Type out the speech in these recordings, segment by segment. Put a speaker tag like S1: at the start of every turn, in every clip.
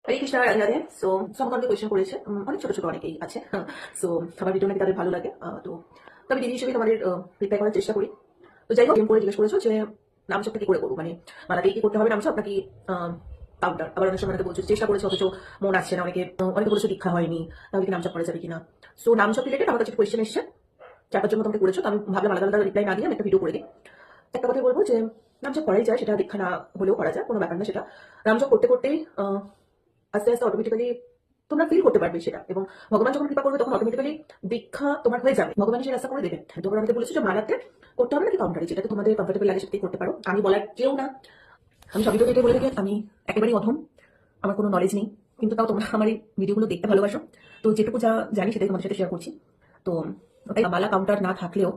S1: হরে Krishna Radhe Radhe. So আমাকে অনেকে question করেছে, অনেক ছোট ছোট অনেকেই আছে। সো আমার ভিডিও নাকি তাদের ভালো লাগে। তো আমি দিদি হিসেবে তোমাদের রিপ্লাই করার চেষ্টা করি। তো যাই হোক, করে জিজ্ঞেস করেছো যে নামচকটা কি করে করবো, মানে মালাতে কি করতে হবে নামচক নাকি কাউন্টার। আবার অনেক সময় বলছো চেষ্টা করেছো অথচ মন আসছে না, অনেকে বলেছো দীক্ষা হয়নি, তাহলে কি নামচক করা যাবে কিনা। সো নামচক রিলেটেড আমার কাছে কোয়েশ্চেন এসছে, চারটার জন্য তোমাকে করেছো। তো আমি ভাবলাম আলাদা আলাদা রিপ্লাই না দিয়ে আমি একটা ভিডিও করে দিই। একটা কথা বলবো যে নামচক করাই যায়, সেটা দীক্ষা না হলেও করা যায়, কোনো ব্যাপার না। সেটা নামচক করতে করতেই আস্তে আস্তে অটোমেটিক্যালি তোমরা ফিল করতে পারবে সেটা, এবং ভগবান যখন কৃপা করবে তখন অটোমেটিক্যালি দীক্ষা তোমার হয়ে যাবে, ভগবান সেই রাস্তা করে দেবে। তোমরা আমাকে বলেছো যে মালাতে করতে হবে নাকি কাউন্টারে, যেটাতে তোমাদের কমফোর্টেবল লাগে সেটাই করতে পারো। আমি বলার কেউ না, আমি সব ভিডিওতে এটাই বলে থাকি আমি একেবারেই অধম, আমার কোনো নলেজ নেই, কিন্তু তাও তোমরা আমার এই ভিডিওগুলো দেখতে ভালোবাসো। তো যেটুকু যা জানি সেটাই তোমাদের সাথে শেয়ার করছি। তো ওটাই, মালা কাউন্টার না থাকলেও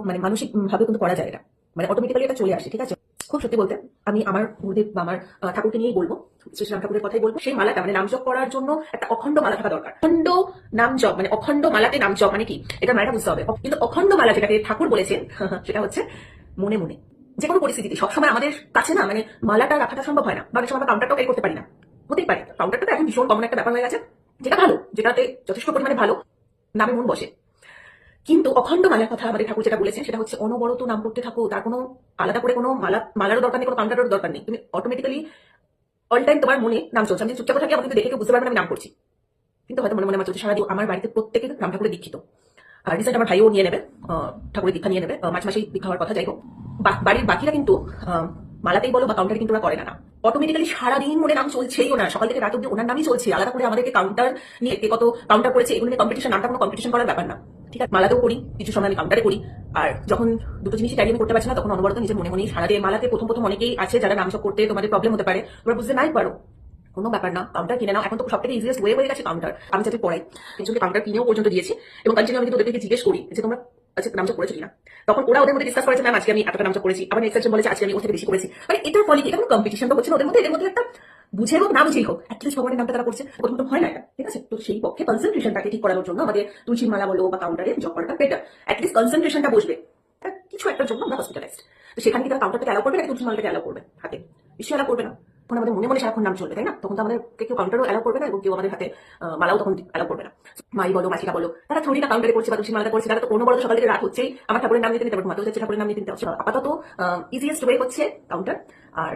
S1: মানে মানসিক ভাবে কিন্তু করা যায় এটা, মানে অটোমেটিক্যালি এটা চলে আসে। ঠিক আছে, খুব সত্যি বলতে আমি আমার গুরুদেব বা আমার ঠাকুরকে নিয়েই বলবো, শ্রী রাম ঠাকুরের কথাই বলবো। সেই মালাটা মানে নামজপ করার জন্য একটা অখণ্ড মালা থাকা দরকার। অখণ্ড নামজপ মানে অখণ্ড মালাতে নামজপ মানে কি, এটা মালাটা বুঝতে হবে। কিন্তু অখণ্ড মালা যেটাকে ঠাকুর বলেছেন সেটা হচ্ছে মনে মনে, যে কোনো পরিস্থিতিতে সবসময় আমাদের কাছে না মানে মালাটা রাখাটা সম্ভব হয় না, বা অনেক সময় আমরা কাউন্টারটাও ক্যারি করতে পারি না। হতেই পারে, কাউন্টারটা তো এখন ভীষণ কমন একটা ব্যাপার হয়ে গেছে, যেটা ভালো, যেটাতে যথেষ্ট পরিমাণে ভালো নামে মন বসে। কিন্তু অখণ্ড মালার কথা আমাদের ঠাকুর যেটা বলেছেন সেটা হচ্ছে অনবরত নাম করতে থাকো, তার কোনো আলাদা করে কোনো মালারও দরকার নেই, কোনো কাউন্টারেরও দরকার নেই। তুমি অটোমেটিক্যালি অল টাইম তোমার মনে নাম চলছে। আমি চুপচাপ থাকি, আমাকে কিন্তু দেখে কেউ বুঝতে পারবে না আমি নাম করছি, কিন্তু হয়তো মনে মনে আমার চলছে সারাদিন। আমার বাড়িতে প্রত্যেকে রাম ঠাকুরের দীক্ষিত, আর রিসেন্ট আমার ভাইও নিয়ে নেবে, ঠাকুরের দীক্ষা নিয়ে নেবে, মাঝে মাসেই দীক্ষা হওয়ার কথা। যাই হোক, বাড়ির বাকিরা কিন্তু মালাতেই বলো বা কাউন্টারে কিন্তু ওরা করে না। অটোমেটিক্যালি সারাদিন মনে নাম চলছেই, ওনার সকাল থেকে রাত অব্দি ওনার নামই চলছে। আলাদা করে আমাদেরকে কাউন্টার নিয়ে কে কত কাউন্টার করেছে এগুলো নিয়ে কম্পিটিশন, নামটা কোনো কম্পিটিশন করার ব্যাপার না। ঠিক আছে, মালাতেও করি, কিছু সময় আমি কাউন্টারে করি। আর যখন দুটো জিনিসই টাইম করতে পারছি না, তখন অনবরত নিজের মনে মনেই সারাদিন। মালাতে প্রথম প্রথম অনেকেই আছে যারা নামসব করতে তোমাদের প্রবলেম হতে পারে, তোমরা বুঝতে নাই পারো, কোনো ব্যাপার না, কাউন্টার কিনে নাও। এখন তো সব থেকে ইজিয়েস্ট ওয়ে হয়ে গেছে কাউন্টার। আমি যাতে পড়াই একজনকে কাউন্টার কিনেও পর্যন্ত দিয়েছি, এবং কন্টিনিউ আমি কিন্তু ওদেরকে জিজ্ঞেস করি যে তোমরা আজকে নামচক করেছো কিনা। তখন ওরা ওদের মধ্যে ডিসকাস করেছে, ম্যাম আজকে আমি এতটা নামচক করেছি, আবার নেক্সট একজন বলেছে আজকে আমি ওর থেকে বেশি করেছি। মানে এটার ফলে কি, এটা কোনো কম্পিটিশন তো হচ্ছে না ওদের মধ্যে, এদের মধ্যে একটা বুঝে হোক না বুঝেই হোক অ্যাটলিস্ট ভগবানের নামটা তারা করছে, প্রথম তো হয় না এটা। ঠিক আছে, তো সেই পক্ষে কনসেন্ট্রেশনটাকে ঠিক করানোর জন্য আমাদের তুলসীর মালা বলো বা কাউন্টারে জব করাটা বেটার। অ্যাটলিস্ট কনসেন্ট্রেশনটা বসবে, কিছু একটার জন্য আমরা হসপিটালাইজড। তো সেখানে কি তারা কাউন্টারটাকে অ্যালাউ করবে না, তুলসী মালাটাকে অ্যালাউ করবে হাতে? নিশ্চয়ই অ্যালাউ করবে না। তখন আমাদের মনে মনে সারাক্ষণ নাম চলবে, তাই না? তখন তো আমাদের কেউ কাউন্টারও অ্যালাউ করবে না, এবং কেউ আমাদের হাতে মালাও তখন অ্যালাউ করবে না। মাই বলো মাসিরা বলো, তারা থোড়িটা কাউন্টারে করছে বা তুলসী মালাটা করছে, তারা তো কোনো বড় সকাল থেকে রাত হচ্ছেই আমার ঠাকুরের নাম নিতে নিতে ঘুমাতে হচ্ছে, ঠাকুরের নাম নিতে নিতে হচ্ছে। আপাতত ইজিয়েস্ট ওয়ে হচ্ছে কাউন্টার। আর